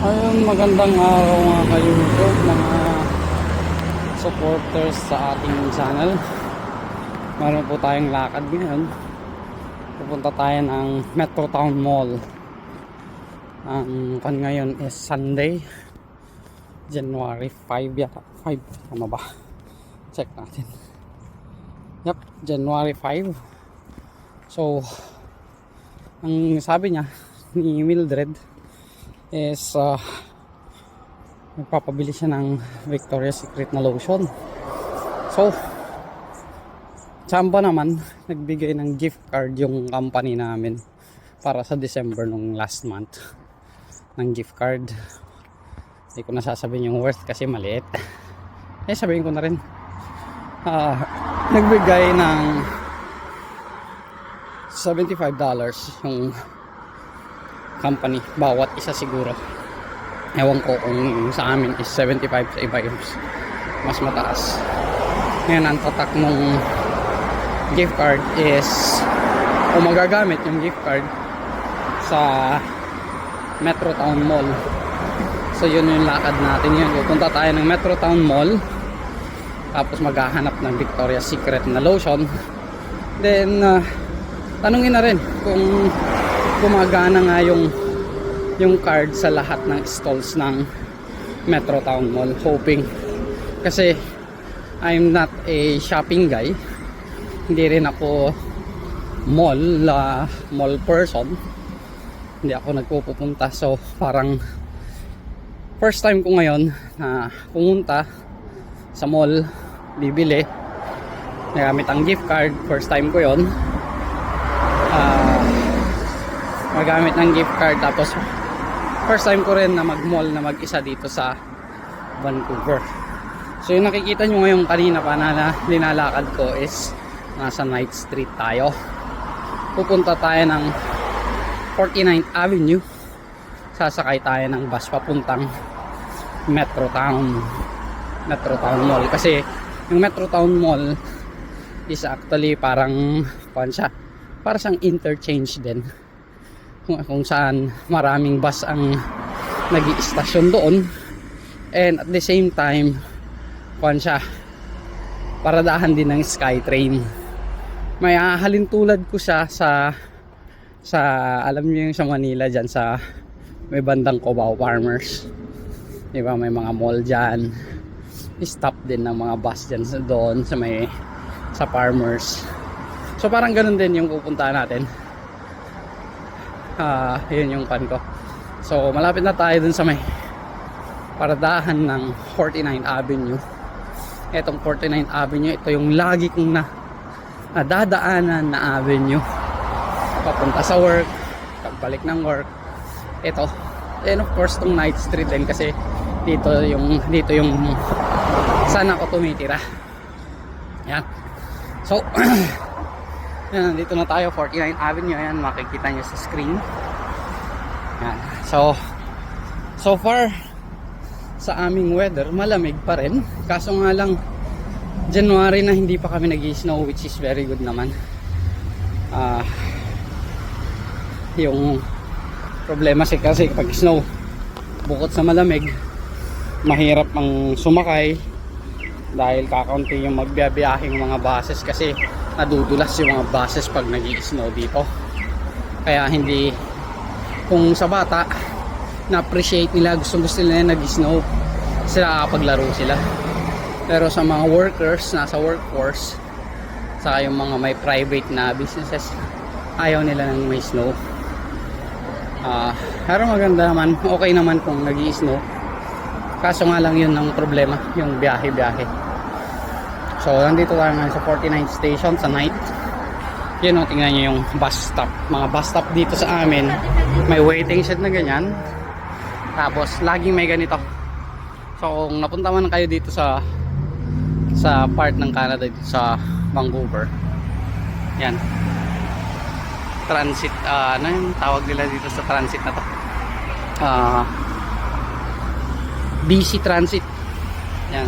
Ayun, magandang araw mga ka-YouTube, mga supporters sa ating channel. Meron po tayong lakad ngayon. Pupunta tayo ng Metro Town Mall. Ang ngayon is Sunday, January 5 yata. 5, tama ba? Check natin. Yep, January 5. So, ang sabi niya ni Mildred is magpapabili siya ng Victoria's Secret na lotion. So tsamba naman, nagbigay ng gift card yung company namin para sa December nung last month ng gift card. Hindi ko na sasabihin yung worth kasi maliit. Sabihin ko na rin, nagbigay ng $75 yung company, bawat isa siguro. Ewan ko kung sa amin is 75, sa iba yung mas mataas. Ngayon ang tatak nung gift card is kung magagamit yung gift card sa Metro Town Mall. So yun yung lakad natin yun. Pupunta tayo ng Metro Town Mall, tapos maghahanap ng Victoria's Secret na lotion. Then tanungin na rin kung gumagana nga yung card sa lahat ng stalls ng Metro Town Mall. Hoping, kasi I'm not a shopping guy, hindi rin ako mall person, hindi ako nagpupunta. So parang first time ko ngayon na pumunta sa mall, bibili, nagamit ang gift card. First time ko yon, magamit ng gift card. Tapos first time ko rin na mag-mall na mag-isa dito sa Vancouver. So yung nakikita nyo ngayon kanina pa na linalakad ko is nasa Knight Street tayo. Pupunta tayo ng 49th Avenue. Sasakay tayo ng bus papuntang Metro Town Mall. Kasi yung Metro Town Mall is actually parang para siyang interchange din, kung saan maraming bus ang nag-iistasyon doon, and at the same time paradahan din ng SkyTrain. May hahalin tulad ko siya sa alam niyo yung sa Manila dyan sa may bandang Cubao Farmers, di ba, may mga mall dyan, stop din ng mga bus dyan doon sa Farmers. So parang ganun din yung pupuntahan natin. Yun yung pan ko. So malapit na tayo dun sa may paradahan ng 49th Avenue. Etong 49th Avenue, ito yung lagi kong dadaanan na avenue papunta sa work, pagbalik ng work. Ito, and of course tong Knight Street din, kasi dito yung saan ako tumitira. Yan. So yan, dito na tayo, 49th Avenue. Ayan, makikita nyo sa screen. Yan. So far sa aming weather, malamig pa rin. Kaso nga lang, January na hindi pa kami nag-snow, which is very good naman. Yung problema kasi pag snow, bukod sa malamig, mahirap ang sumakay dahil kakaunti yung magbiyabiyahing mga buses, kasi nadudulas yung mga buses pag nag-i-snow dito. Kaya hindi, kung sa bata na-appreciate nila, gusto nila nag-snow, sila kapaglaro sila. Pero sa mga workers, nasa workforce, saka yung mga may private na businesses, ayaw nila ng may snow. Pero maganda naman, okay naman kung nag-i-snow. Kaso nga lang yun ang problema, yung biyahe. So nandito tayo ngayon sa 49th station sa night. Yun o, tingnan nyo yung bus stop. Mga bus stop dito sa amin, may waiting shed na ganyan. Tapos laging may ganito. So kung napunta man kayo dito sa part ng Canada, dito sa Vancouver, yan, transit, ano yung tawag nila dito sa transit na to, BC Transit. Yan.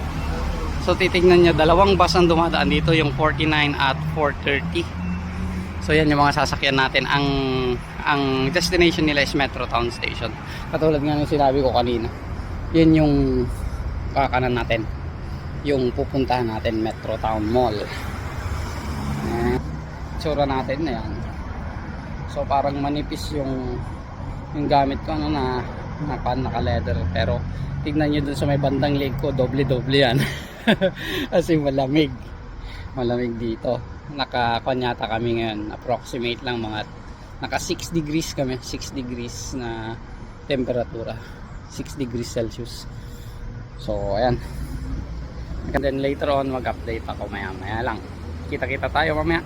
So titignan nyo, dalawang bus ang dumadaan dito, yung 49 at 430. So yan yung mga sasakyan natin. Ang ang destination nila is Metro Town Station. Katulad nga ng sinabi ko kanina, yun yung kakanan natin, yung pupuntahan natin, Metro Town Mall. Tsura natin na yan. So parang manipis yung gamit ko, ano, na naka leather, pero tignan nyo dun sa may bandang leg ko, doble yan. Kasi malamig dito. Nakakonyata kami ngayon, approximate lang, mga naka 6 degrees kami, 6 degrees na temperatura, 6 degrees Celsius. So ayan, and then later on mag update ako maya lang. Kita tayo mamaya.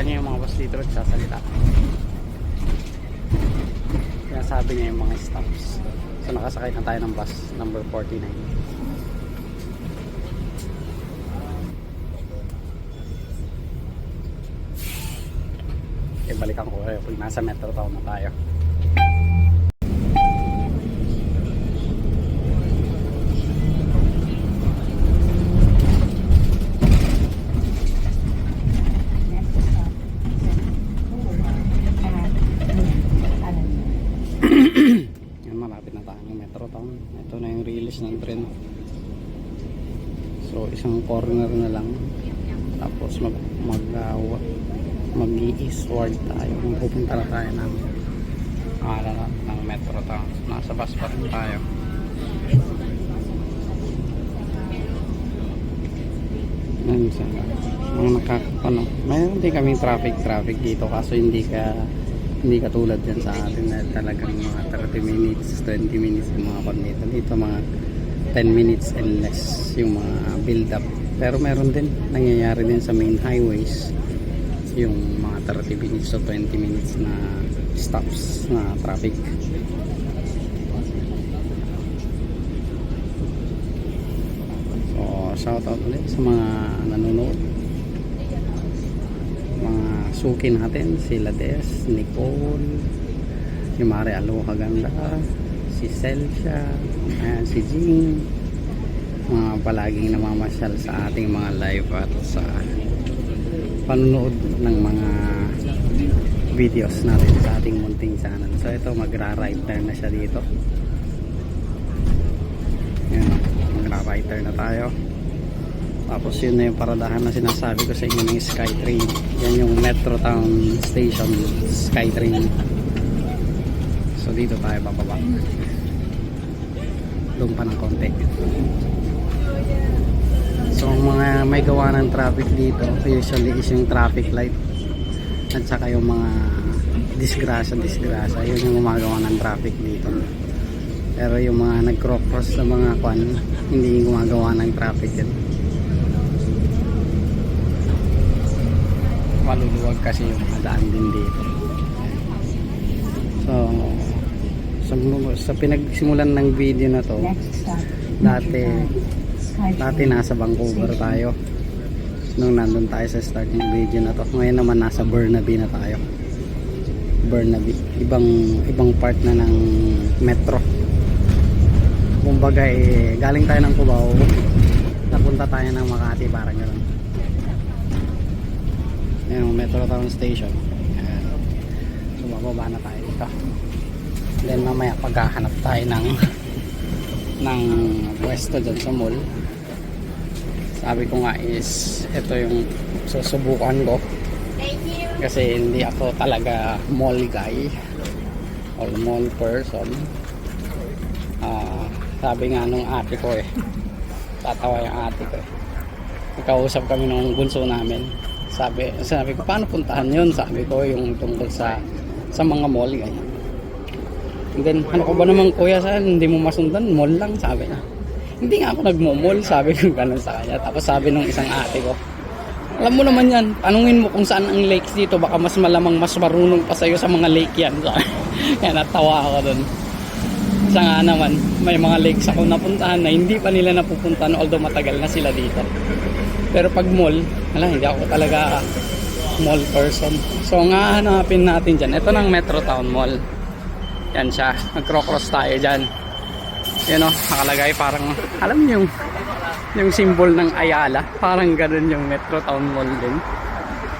Yung mga bus dito nagsasalita, kaya sabi niya yung mga stops. So nakasakay na tayo ng bus number 49. Okay, balikan ko kayo pag nasa Metro Town na tayo. Malapit na tayo ng Metro Town. Ito na yung release ng tren. So isang corner na lang, tapos mag-eastward tayo. Pupunta na tayo ng Metro Town. Nasa bus pa rin tayo. Mayroon din kaming traffic dito, kaso hindi katulad yan sa atin na talagang mga 30 minutes, 20 minutes yung mga dito. Dito mga 10 minutes and less yung mga build up. Pero meron din, nangyayari din sa main highways yung mga 30 minutes to 20 minutes na stops na traffic. So shout out ulit sa mga nanonood, mga suki natin, sila Des, Nicole, si Mare Aloha Ganda, si Celsia, si Jean, mga palaging namamasyal sa ating mga live at sa panunood ng mga videos natin sa ating munting channel. So ito, magra-right turn na siya dito. Yan, magra-right turn na tayo. Tapos yun na yung paradahan na sinasabi ko sa inyo ng Skytrain. Yan yung Metro Town Station Skytrain. So dito tayo bababa. Doon pa ng konti. So mga may gawa ng traffic dito usually is yung traffic light at saka yung mga disgrasya, yun yung gumagawa ng traffic dito. Pero yung mga nag-cross na mga kwan, hindi yung gumagawa ng traffic yun. Maluluwag kasi yung mga daan din dito. So sa pinagsimulan ng video na to, dati nasa Vancouver tayo nung nandun tayo sa starting video na to. Ngayon naman nasa Burnaby na tayo. Burnaby, ibang part na ng metro. Kumbaga galing tayo ng Cubao, napunta tayo ng Makati, parang gano'n. Yan yung Metro Town Station. Ayan. So bababa na tayo dito. Then mamaya paghahanap tayo ng pwesto dyan sa mall. Sabi ko nga is ito yung susubukan ko kasi hindi ako talaga mall guy or mall person. Sabi nga nung ate ko tatawa yung ate ko nakausap kami nung bunso namin. Sabi ko, paano puntahan yun? Sabi ko yung tungkol sa mga mall ganyan. And then ano ko ba naman kuya, saan hindi mo masundan? Mall lang, sabi niya. Hindi nga ako nagmo-mall, sabi ko ganun sa kanya. Tapos sabi nung isang ate ko, alam mo naman yan, tanungin mo kung saan ang lakes dito, baka mas malamang mas marunong pa sa'yo sa mga lake yan. Kaya natawa ako dun. Isa nga naman, may mga lakes ako napuntahan na hindi pa nila napupuntahan although matagal na sila dito. Pero pag mall, hindi ako talaga mall person. So nga hanapin natin dyan, ito ng Metro Town Mall. Yan siya, nagcro-cross tayo dyan. Yan o, nakalagay parang, alam niyo yung symbol ng Ayala, parang ganun yung Metro Town Mall din.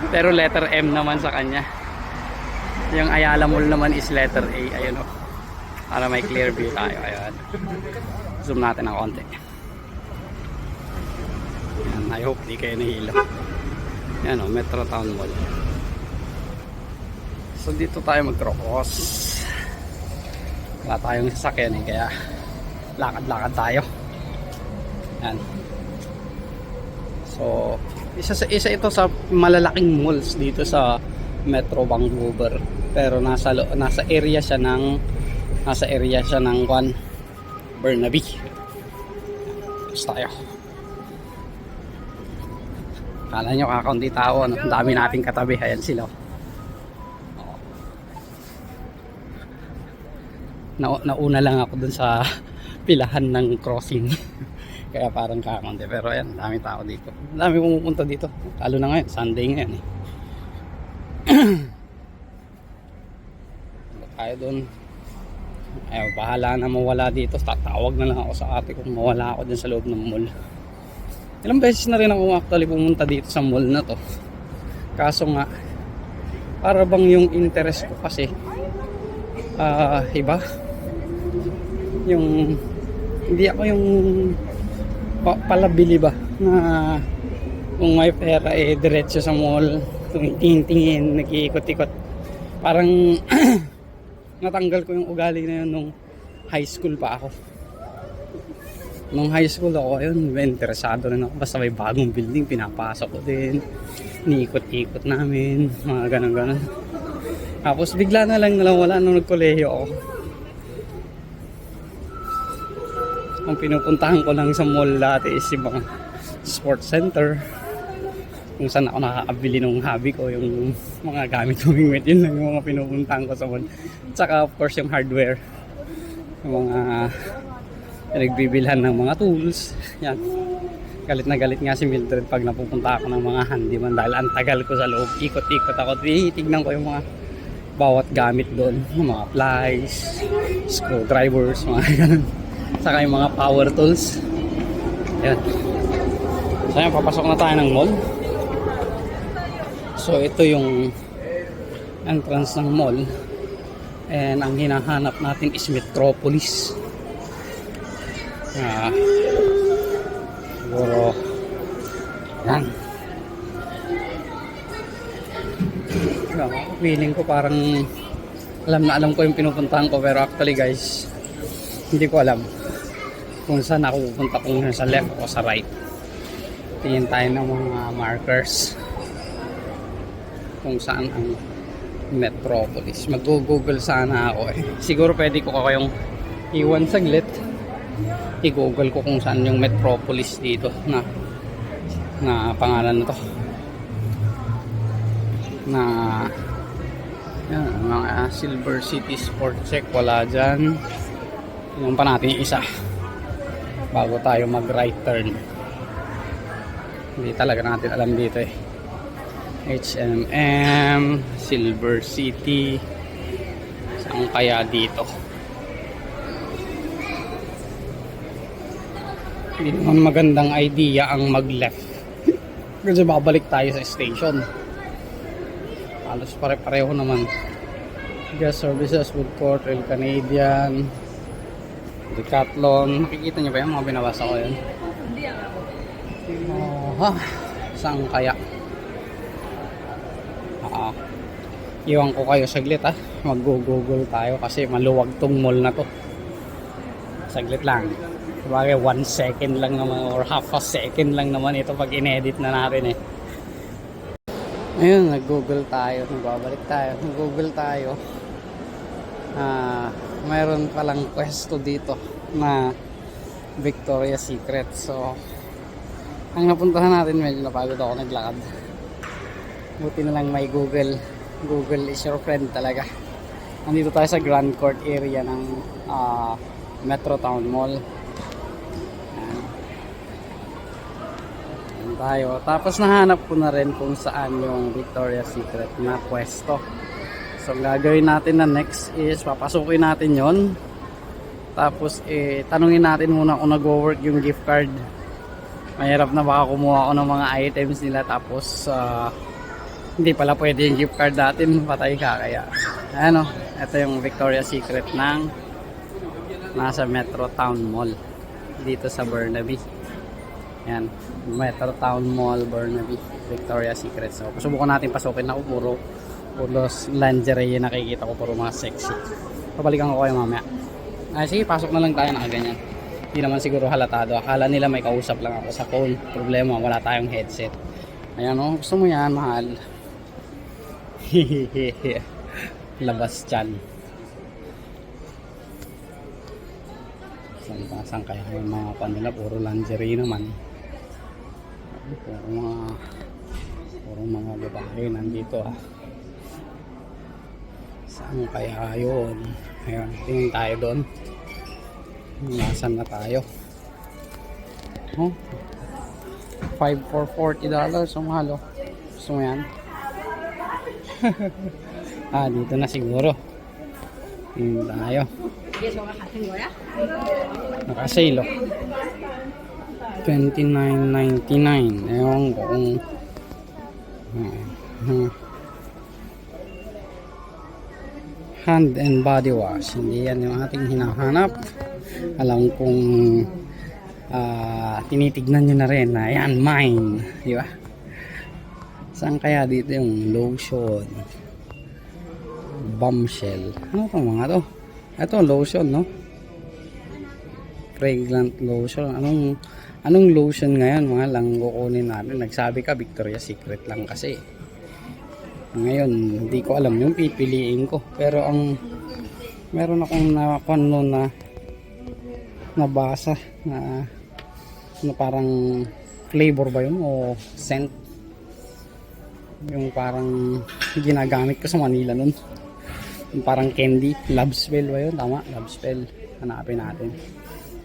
Pero letter M naman sa kanya. Yung Ayala Mall naman is letter A. Ayun o, para may clear view tayo. Ayun, zoom natin ng konti. Yan, I hope di kayo nahilo. Yan o, Metro Town Mall. So dito tayo mag-cross. Wala tayong sasakyan eh, kaya lakad-lakad tayo. Yan. So isa ito sa malalaking malls dito sa Metro Vancouver. Pero nasa area siya ng Burnaby. Tapos tayo. Kala nyo kakaunti tao, ano? Ang dami nating katabi. Ayan sila. Nauna lang ako dun sa pilahan ng crossing. Kaya parang kakaunti. Pero ayan, dami tao dito. Dami pumupunta dito. Lalo na ngayon, Sunday ngayon eh. Tayo dun. Ayaw, bahala na mawala dito. Tatawag na lang ako sa ate kung mawala ako dun sa loob ng mall. Ilang beses na rin ako actually pumunta dito sa mall na to. Kaso nga, para bang yung interest ko kasi iba. Yung hindi ako yung palabili ba na kung may pera eh diretso sa mall, tingin-tingin, nag-iikot-ikot. Parang natanggal ko yung ugali na yun nung high school pa ako. Nung high school ako, ayun, interesado rin ako. Basta may bagong building, pinapasok ko din. Niikot-ikot namin, mga ganun-ganun. Tapos bigla na lang wala nung nagkolehiyo ako. Ang pinupuntahan ko lang sa mall dati is yung mga sports center. Kung saan ako nakakabili ng hobby ko, yung mga gamit humingwit. Yun lang yung mga pinupuntahan ko sa mall. Tsaka of course yung hardware. Yung mga nagbibilhan ng mga tools. Yan. Galit na galit nga si Mildred pag napupunta ako ng mga handyman dahil ang tagal ko sa loob. Ikot-ikot ako. Titignan ko yung mga bawat gamit doon. Yung mga plies, screwdrivers, mga ganun. Saka yung mga power tools. Yan. So yan, papasok na tayo ng mall. So ito yung entrance ng mall. And ang hinahanap natin is Metropolis. Siguro yan. Feeling ko parang alam ko yung pinupuntahan ko, pero actually guys, hindi ko alam kung saan ako pupunta, kung sa left o sa right. Tingin tayo ng mga markers kung saan ang Metropolis. Mag-google sana ako eh. Siguro pwede ko kayong iwan saglit. I-google ko kung saan yung Metropolis dito na pangalan na to. Na yan, mga Silver City Sport Check, wala dyan. Yung pa natin yung isa bago tayo mag right turn. Hindi talaga natin alam dito eh. H&M, Silver City, saan kaya dito? Hindi naman magandang idea ang mag left kasi babalik tayo sa station. Halos pare-pareho naman. Gas Services, Food Court, Royal Canadian, Decathlon. Nakikita nyo ba yung mga binabasa ko yun? Saan kaya? Iwan ko kayo saglit ha. Mag-google tayo kasi maluwag tong mall na to. Saglit lang. Sabagay 1 second lang naman or half a second lang naman ito pag in-edit na natin eh. Ayun, nag-google tayo. Nagbabalik tayo. Nag-google tayo. Mayroon palang pwesto dito na Victoria's Secret. So, ang napuntahan natin, medyo napagod ako naglakad. Buti na lang may Google. Google is your friend talaga. Nandito tayo sa Grand Court area ng Metro Town Mall. tayo. Tapos nahanap ko na rin kung saan yung Victoria's Secret na pwesto. So ang gagawin natin na next is papasukin natin yon. Tapos tanungin natin muna kung nag-work yung gift card. Mahirap na baka kumuha ako ng mga items nila tapos hindi pala pwede yung gift card natin, patay ka. Kaya ano, ito yung Victoria's Secret ng nasa Metro Town Mall dito sa Burnaby. Yan, Metro Town Mall, Burnaby, Victoria's Secret. So subukan natin pasukin. Ako puro lingerie yung nakikita ko, puro mga sexy. Pabalikan ko kayo mamaya. Sige, pasok na lang tayo na ganyan. Hindi naman siguro halatado. Akala nila may kausap lang ako sa phone. Problema, wala tayong headset. Ayan o, gusto mo yan, mahal. Labas dyan. Saan kaya yung mga panila? Puro lingerie naman. Puro mga babae nandito ah. Saan kaya yun? Ayan, tingin tayo doon. Nasaan na tayo? Oh, 5 for $40. So mahal oh. Gusto mo yan? Dito na siguro. Tingin tayo. Nakasale oh. $29.99. Ewan ko kung hand and body wash. Hindi yan yung ating hinahanap. Alam kong tinitignan nyo na rin na yan, mine. Di ba? Saan kaya dito yung lotion? Bombshell. Ano itong mga to? Ito lotion, no? Fragrant lotion. Anong lotion ngayon? Mga lang kukunin natin. Nagsabi ka Victoria's Secret lang kasi. Ngayon, hindi ko alam yung pipiliin ko. Pero meron akong na nabasa na parang flavor ba yun o scent. Yung parang ginagamit ko sa Manila nun. Yung parang candy. Love spell ba yun? Tama, love spell. Hanapin natin.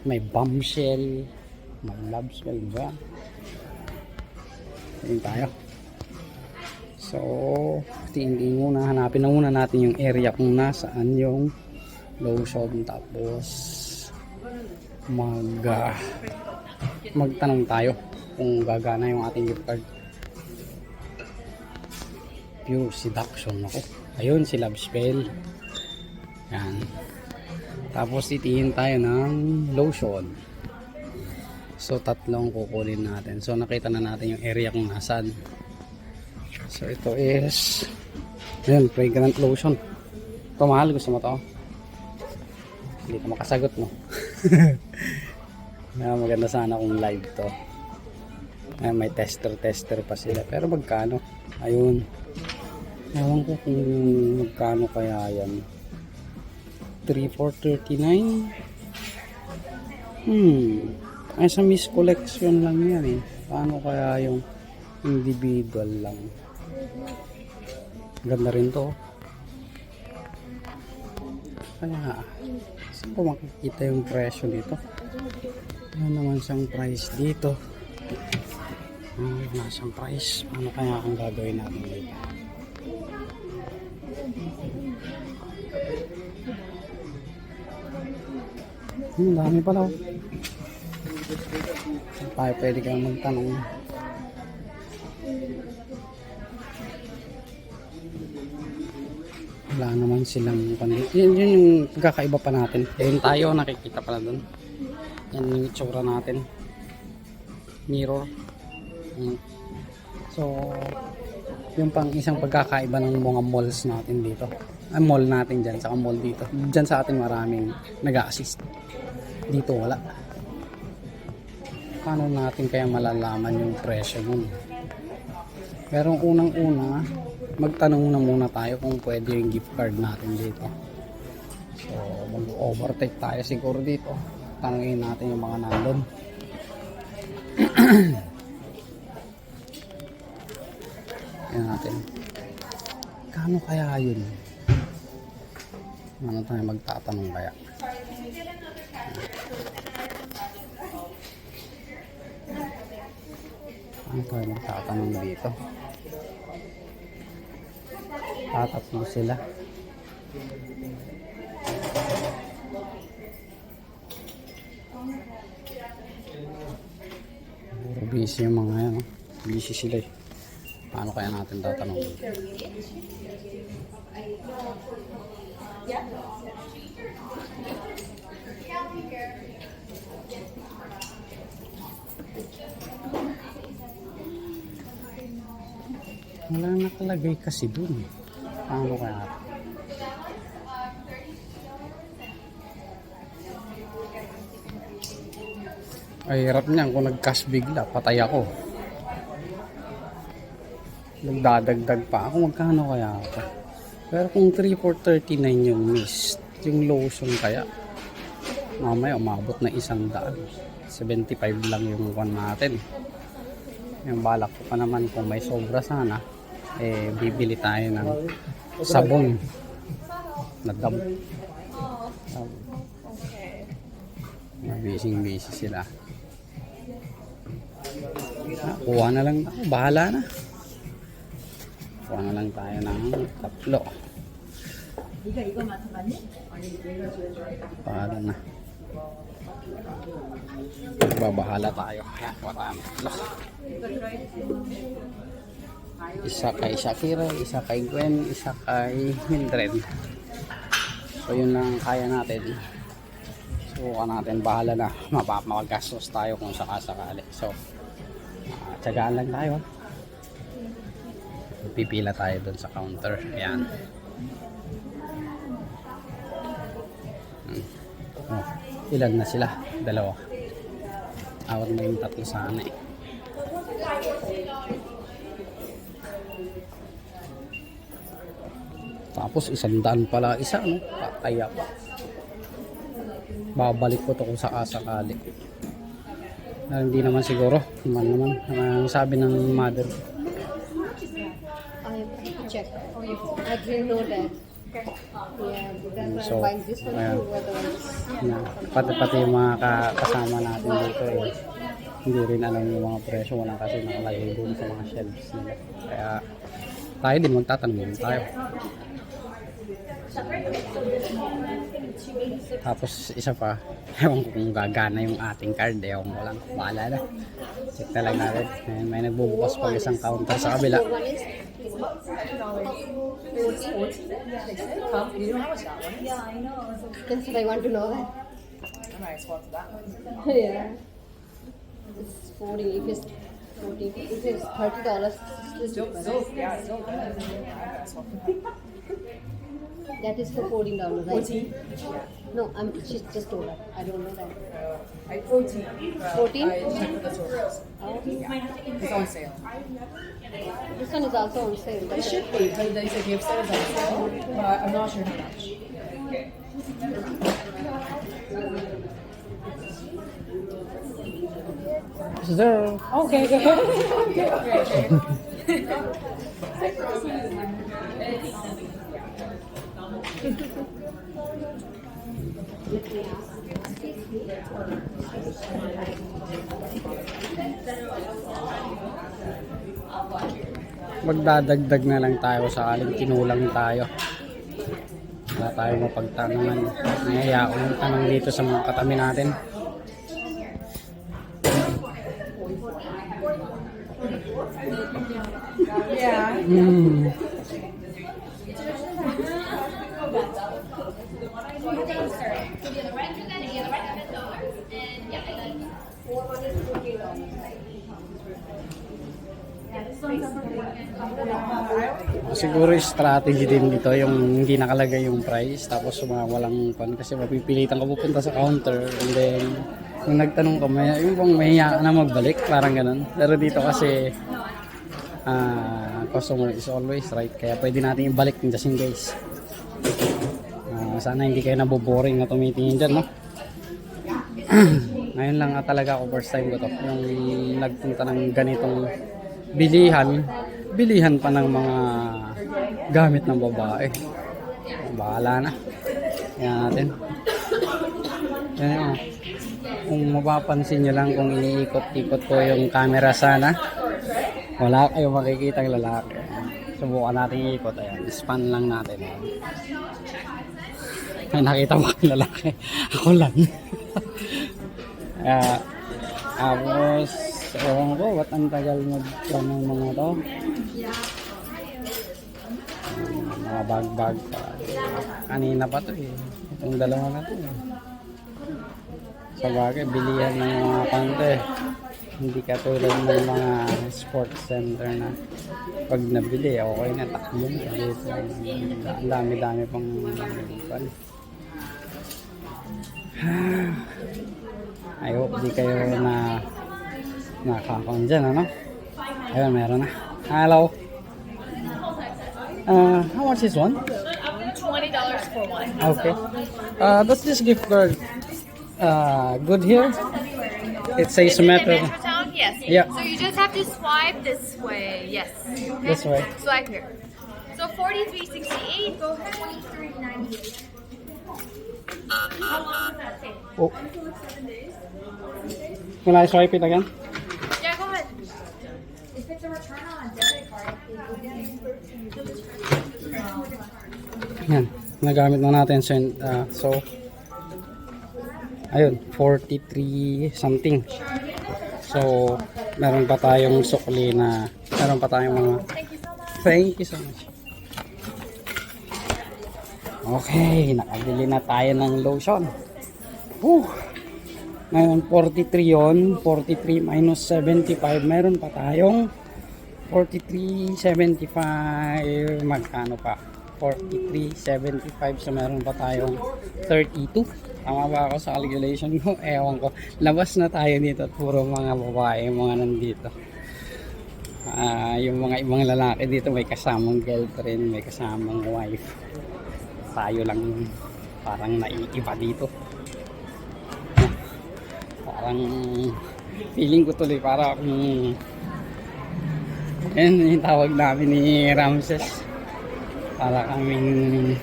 May bombshell. May love spell ba? Tingin tayo. So, tingin muna, hanapin na muna natin yung area kung nasaan yung lotion. Tapos magtanong tayo kung gagana yung ating gift card. Pure seduction ako. Ayun si Love Spell. Yan. Tapos titingin tayo ng lotion. So tatlong kukunin natin. So nakita na natin yung area kung nasaan. So ito is yun, fragrant lotion. Ito mahal, gusto mo to? Hindi ka makasagot mo. Maganda sana kung live to. May tester pa sila. Pero magkano? Ayun. Ewan ko kung magkano kaya yan. 3 for $39. Ay sa Miss Collection lang yan eh. Paano kaya yung individual lang? Ganda rin to. Kaya saan ko makikita yung presyo dito? Ano naman siyang price dito? Wala siyang price. Ano kaya ang gagawin natin dito? Dami pala. Tayo pwede kang magtanong. Wala naman silang pandit. Yun yung pagkakaiba pa natin. Ayun tayo, nakikita pala dun. Yan yung itsura natin. Mirror. So, yung pang isang pagkakaiba ng mga malls natin dito. Ang mall natin dyan, saka mall dito. Dyan sa atin maraming nag-a-assist. Dito wala. Paano natin kaya malalaman yung presyo nun? Pero unang-una, magtanong na muna tayo kung pwede yung gift card natin dito. So, mag-overtake tayo siguro dito. Tanungin natin yung mga nandun. Yan natin. Kano kaya yun? Ano tayo magtatanong kaya? Ano tayo magtatanong dito? Tatatlo sila. Puro busy yung mga yan. Busy sila eh. Paano kaya natin tatanungin? Wala nakalagay kasi dun. Paano kaya? Ay, hirap niyan kung nag-cash bigla, patay ako. Nagdadagdag pa ako, magkano kaya ako? Pero kung 3 for 39 yung mist, yung lotion kaya, mamaya umabot na 100. 75 lang yung one natin. Yung balak ko pa naman kung may sobra sana, eh bibili tayo ng sabon na dam. Busy sila. Kuha na lang ako, bahala na. Kuha na lang tayo ng tatlo. Bahala na. Babahala tayo. Ayan, marami. Isa kay Shakira, isa kay Gwen, isa kay Mildred. So yun lang kaya natin. Subukan natin, bahala na. Mapapagastos tayo kung sakasakali. So tiyagaan lang tayo. Pipila tayo dun sa counter. Ayan. Oh, ilan na sila? Dalawa. Awat na yung tatlo sana eh. Tapos 100 pala isa, no? Pataya pa. Babalik ko to kung sakasakali. Hindi naman siguro. Naman. Ang sabi ng mother. I have to check. I didn't know that. Yeah, because So, I'm buying this one ayan. too. Otherwise, Pati yung mga kasama natin dito eh, hindi rin alam yung mga presyo, wala kasi nakalagay doon sa mga shelves nila. Kaya tayo din magtatanong tayo. Tapos isa pa, ewan ko kung gagana yung ating card, ewan ko lang, bahala na. Check na lang natin. May nagbubukas pag isang counter sa kabila. that's what I want to know. That. I might swap to that one. Yeah, it's 40. If it's 40, if it's $30, Still, yeah, still good. I might swap to that. that is for $14, right? 14? No, she's just told her. I don't know that. 14. 14? I checked with the stores. Oh, It's on sale. this one is also on sale. It should be, but they said gift set is on sale, but I'm not sure how much. Sir, Okay, okay. magdadagdag na lang tayo sa aling tinulang tayo. Wala tayo mapagtanungan. Nahihaya ko yung tanong dito sa mga katabi natin. Yeah. Siguro yung strategy din dito yung hindi nakalagay yung price tapos walang pan kasi mapipilitan ka pupunta sa counter and then kung nagtanong ka yung bang mahiya ka na magbalik parang ganun, pero dito kasi customer is always right kaya pwede natin ibalik just in case. Sana hindi kayo naboboring na tumitingin dyan, no? Ngayon lang talaga ako first time ko to yung nagpunta ng ganitong bilihan pa ng mga gamit ng babae. Bahala na. Yan natin. Yan yun. Kung mapapansin nyo lang kung iniikot-ikot ko yung camera sana Wala kayo makikitang lalaki. Subukan natin ikot. Ayan, span lang natin. Ay, nakita mo kang lalaki. Ako lang. Tapos, ewan ko, ba't ang tagal mag-plan ng mga to? Mga bag-bag pa. Kanina pa to eh. Itong dalawa na to eh. Sa bagay, bilihan ng mga kante. Hindi katulad ng mga sports center na pag nabili, okay na, takbo na. Ang dami-dami pang pan. I hope di kayo na nakakon dyan, ano? Ayun, meron na. Hello. How much is one? $20 for one. Okay. Does this gift card good here? It says Metro. Metrotown? Yes. Yeah. So you just have to swipe this way. Yes. Okay. This way. Swipe here. So 43.68. Go ahead. 23.98. How long does that take? Oh. Can I swipe it again? Yeah, go ahead. If it's a return on a debit card, Yan. Nagamit na natin. So, ayun, 43 something. So, meron pa tayong sukli na, meron pa tayong mga, thank you so much. Okay, nakabili na tayo ng lotion. Whew. Ngayon, 43 yon, 43 minus 75, meron pa tayong 43.75, magkano pa? 43.75, so meron pa tayong 32. Tama ba ako sa calculation ko? Ewan ko. Labas na tayo dito at puro mga babae, mga nandito. Yung mga ibang lalaki dito may kasamang girlfriend, may kasamang wife. Tayo lang parang naiiba dito. Parang feeling ko tuloy parang yan yung tawag namin ni Ramses. Para kaming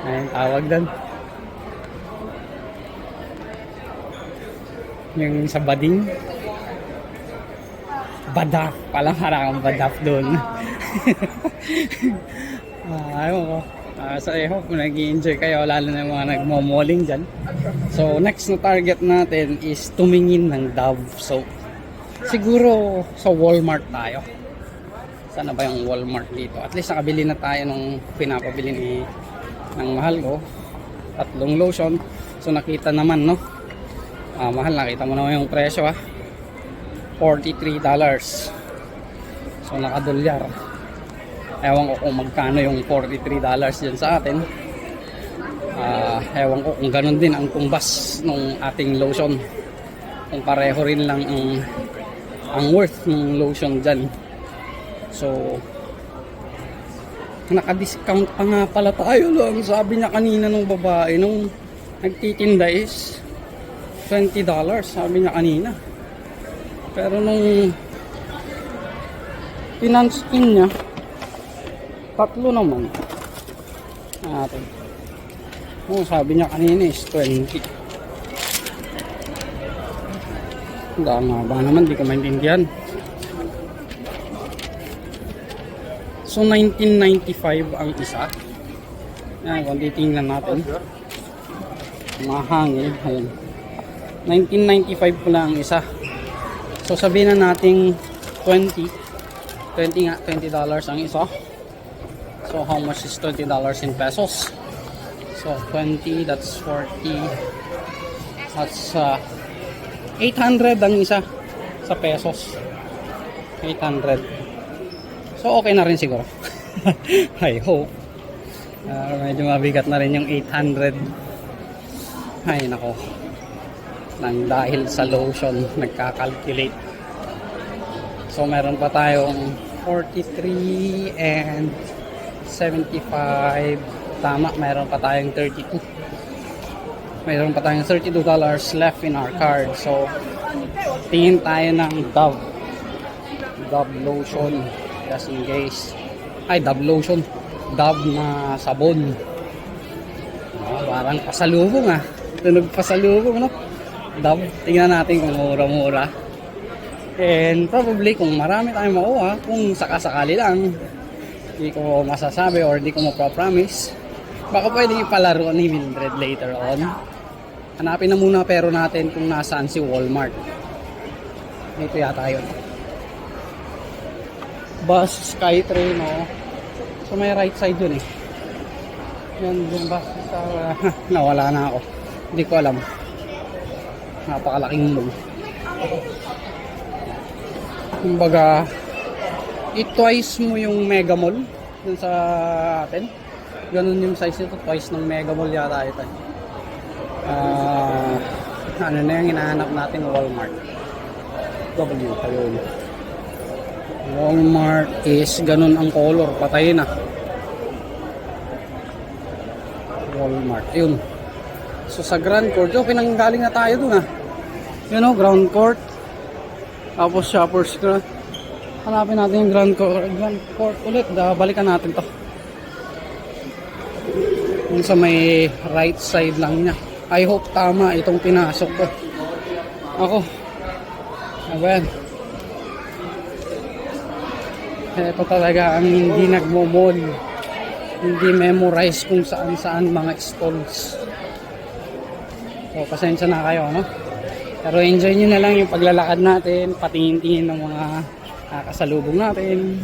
ayun tawag doon. Yung sa bading. Badaf. Palang harakang badaf doon. Ayun ko. So I hope nag-i-enjoy kayo lalo na yung mga nagmo-malling dyan. So next na target natin is tumingin ng Dove soap. Siguro sa Walmart tayo. Sana ba yung Walmart dito? At least nakabili na tayo ng pinapabili ng mahal ko. 3 lotion. So nakita naman no. Mahal, nakita mo naman yung presyo $43. So nakadolyar. Ewan ko kung magkano yung $43 dyan sa atin. Ewan ko kung ganun din ang tumbas ng ating lotion. Kung pareho rin lang ang worth ng lotion dyan. So naka-discount pa nga pala tayo lang. Sabi niya kanina nung babae nung nagtitinda is $20. Sabi niya kanina. Pero nung pinanskin niya 3 naman natin. Sabi niya kanina is 20. Nga ba naman, di ko maintindihan. So 1995 ang isa. Yan, kung titingnan natin. Mahangin. Ayan. 1995 pala ang isa. So sabihin na natin 20 nga, $20 ang isa. So how much is $20 in pesos? So 20, that's 40. That's 800 ang isa sa pesos. 800. So okay na rin siguro. I hope. Medyo mabigat na rin yung 800. Ay nako. Nang dahil sa lotion, nagka-calculate. So meron pa tayong 43 and 75. Tama, meron pa tayong 32. Mayroon pa tayong $32 left in our card. So tingin tayo ng Dove lotion just in case. Ay, Dove lotion, Dove na sabon. Parang pasalubong Tunog pasalubong no. Dove, tingnan natin kung mura-mura. And probably kung marami tayong makuha, kung sakasakali lang, hindi ko masasabi or hindi ko mapapromise, baka pwede ipalaro ni Mildred later on. Hanapin na muna pero natin kung nasaan si Walmart. Ito yata yun. Bus, Skytrain, no? So may right side yun eh. Yan, yung bus sa... nawala na ako. Hindi ko alam. Napakalaking mall. Kumbaga, i-twice mo yung Mega Mall dun sa atin. Ganun yung size nito, twice ng Mega Mall yata ito. Ano na yung hinahanap natin, Walmart. W, ayun. Walmart is ganun ang color, patay na. Walmart, yun. So sa Grand Court, pinanggaling na tayo dun Yun o, Ground Court. Tapos Shoppers Court. Hanapin natin yung Grand Court ulit. Balikan natin to. Yung sa may right side lang niya. I hope tama itong pinasok ko. Ako. Ayan. Ito talaga ang hindi nagmo-mall. Hindi memorize kung saan-saan mga stalls. So, pasensya na kayo, no? Pero enjoy nyo na lang yung paglalakad natin, patingin-tingin ng mga kasalubong natin.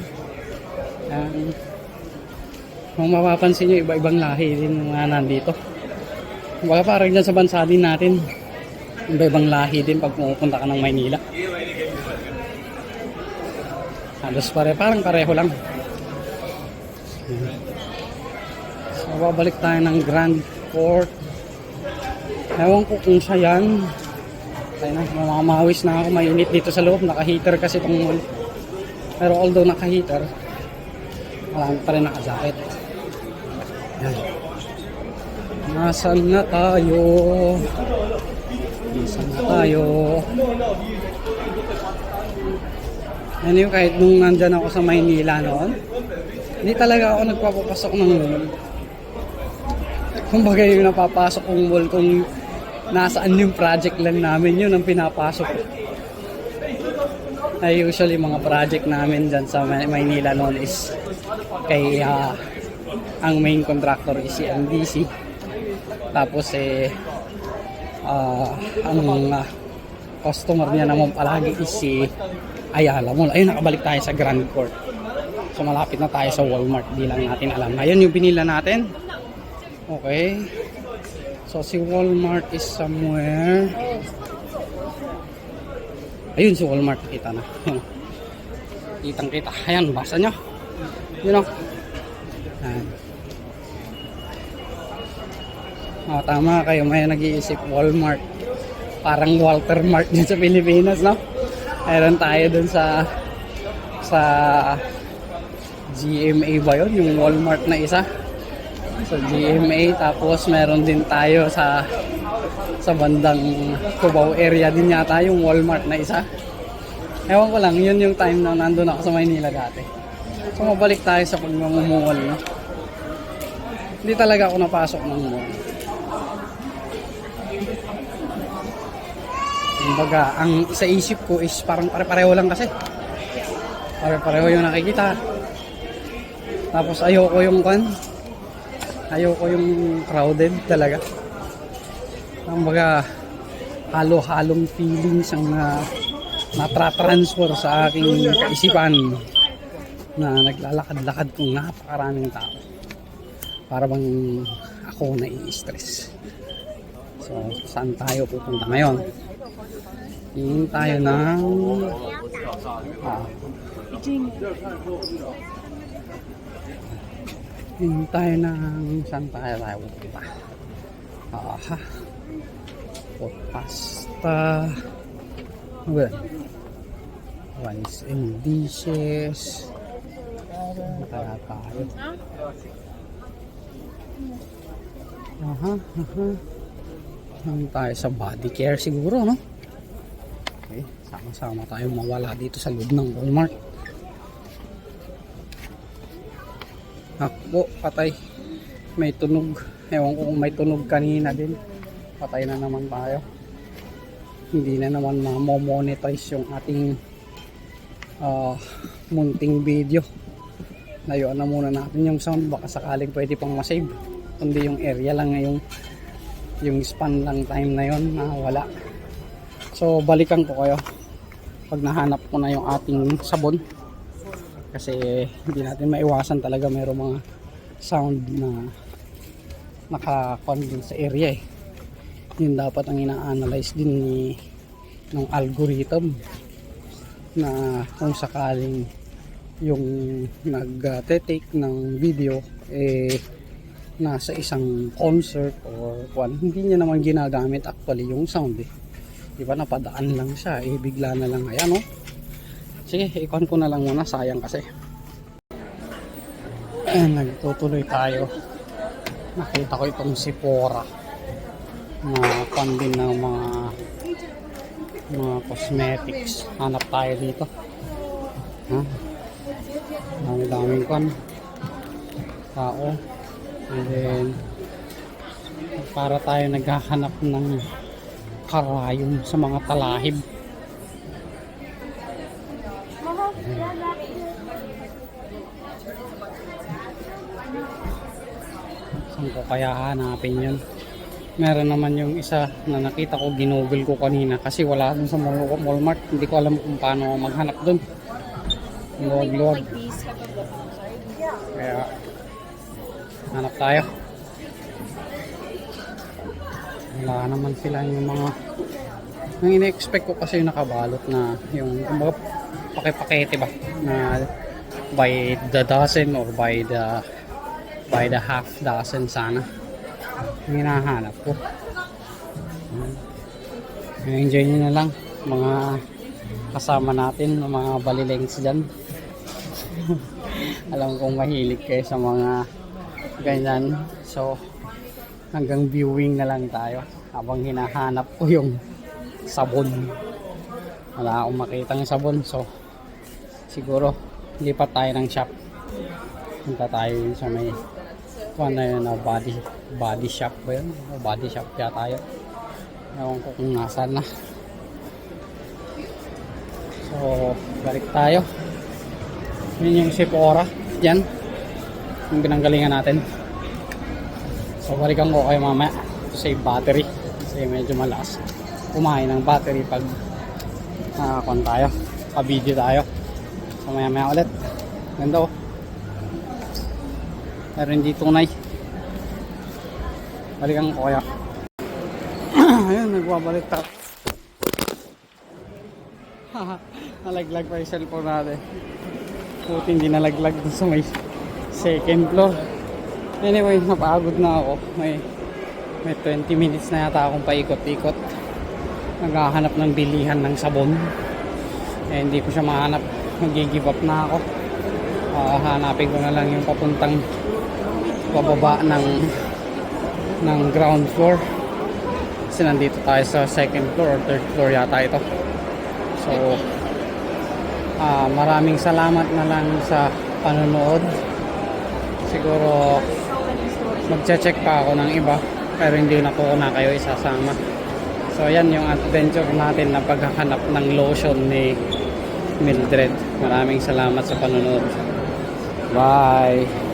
Yan. Kung mapapansin nyo, iba-ibang lahi din yung mga nandito. Baka parang dyan sa bansa din natin, iba-ibang lahi din pag pumupunta ka ng Maynila. Halos parang pareho lang. So, babalik tayo ng Grand Court. Ewan ko kung siya yan. Kaya na, mamamawis na ako. Mainit dito sa loob. Naka-heater kasi itong mall. Pero although naka-heater, marami pa rin naka-jacket. Yan. Nasaan na tayo? Nasaan na tayo? Ano yung kahit nung nandyan ako sa Maynila noon, hindi talaga ako nagpapapasok ng mall. Kumbaga yung napapasok kong mall kung nasaan yung project lang namin, yun ang pinapasok. Ay usually mga project namin dyan sa Maynila noon is kay ang main contractor is si MDC. Tapos ang customer niya naman palagi is si Ayala Mall. Ayun, nakabalik tayo sa Grand Court. So malapit na tayo sa Walmart, di lang natin alam. Ayun yung binila natin. Okay. So si Walmart is somewhere. Ayun si Walmart, kita na. Ayun. Kitang kita. Ayan, basa nyo. Yun o. Ayan. Oh, tama kayo, may nag-iisip Walmart. Parang Walter Mart din sa Pilipinas, no? Meron tayo dun sa GMA ba yun? Yung Walmart na isa. So GMA, tapos meron din tayo sa bandang Cubao area din yata yung Walmart na isa. Ewan ko lang, yun yung time na nandun ako sa Maynila dati. So mabalik tayo sa pagmamumuwal, no? Hindi talaga ako napasok ng mall. Kumbaga, ang sa isip ko is parang pare-pareho lang kasi. Pare-pareho yung nakikita. Tapos ayoko yung crowded talaga. Kumbaga, halo-halong feelings ang natratransfer sa aking kaisipan na naglalakad-lakad kung napakaraming tao. Para bang ako nai-stress. So, saan tayo pupunta ngayon? Tingin tayo ng tingin tayo ng saan tayo pupunta? Pasta, rice and dishes. Kaya tayo. Saan tayo sa body care siguro, no? Okay, sama-sama tayo mawala dito sa loob ng Walmart. Ako, patay. May tunog. Ewan ko kung may tunog kanina din. Patay na naman tayo. Hindi na naman ma-monetize yung ating munting video. Layuan na muna natin yung sound, baka sakaling pwede pang masave, kundi yung area lang yung span lang time na yon na wala. So balikan ko kayo pag nahanap ko na yung ating sabon, kasi hindi natin maiwasan talaga mayroong mga sound na naka-con sa area eh. Yun dapat ang ina-analyze din ng algorithm, na kung sakaling yung nag-take ng video nasa isang concert or hindi niya naman ginagamit actually yung sound eh. Diba, napadaan lang siya bigla na lang, ayan sige, ikon ko na lang muna, sayang kasi. Nagtutuloy tayo, nakita ko itong Sephora na pandin ng mga cosmetics. Hanap tayo dito, daming tao, and then para tayo naghahanap ng karayom sa mga talahib. Saan ko kaya hanapin yun? Meron naman yung isa na nakita ko, ginugol ko kanina kasi wala dun sa Walmart. Hindi ko alam kung paano maghanap dun. Luwag-luwag. Kaya hanap tayo. Wala naman sila yung mga ang ina-expect ko kasi yung nakabalot na yung pakipakete ba na by the dozen or by the half dozen sana yung hinahanap ko. Enjoy nyo na lang mga kasama natin, mga balilengs dyan. Alam kong mahilig kayo sa mga ganyan, so hanggang viewing na lang tayo habang hinahanap ko yung sabon. Wala akong makitang sabon, so siguro lipat tayo ng shop. Punta tayo sa may na yun na body shop ba yun? Body shop kaya tayo. Ewan ko kung nasaan na. So balik tayo. Yun yung Sephora. Yan yung pinanggalingan natin. So balikan ko kayo mamaya to save battery kasi medyo malakas kumain ng battery pag nakakon tayo, pa-video tayo. So maya ulit. Ganda oh, pero hindi tunay. Balikan ko kaya. Ayun, nagbabalik tayo. Nalaglag pa yung cellphone natin. Buti hindi nalaglag dun sa may second floor. Anyway, napagod na ako. May 20 minutes na yata akong paikot-ikot. Naghahanap ng bilihan ng sabon. Hindi ko siya mahanap. Mag-give up na ako. Hanapin ko na lang yung papuntang pababa ng ground floor. Kasi nandito tayo sa second floor or third floor yata ito. So, maraming salamat na lang sa panonood. Siguro magche-check pa ako ng iba pero hindi na ko na kayo isasama. So yan yung adventure natin na paghahanap ng lotion ni Mildred. Maraming salamat sa panonood. Bye!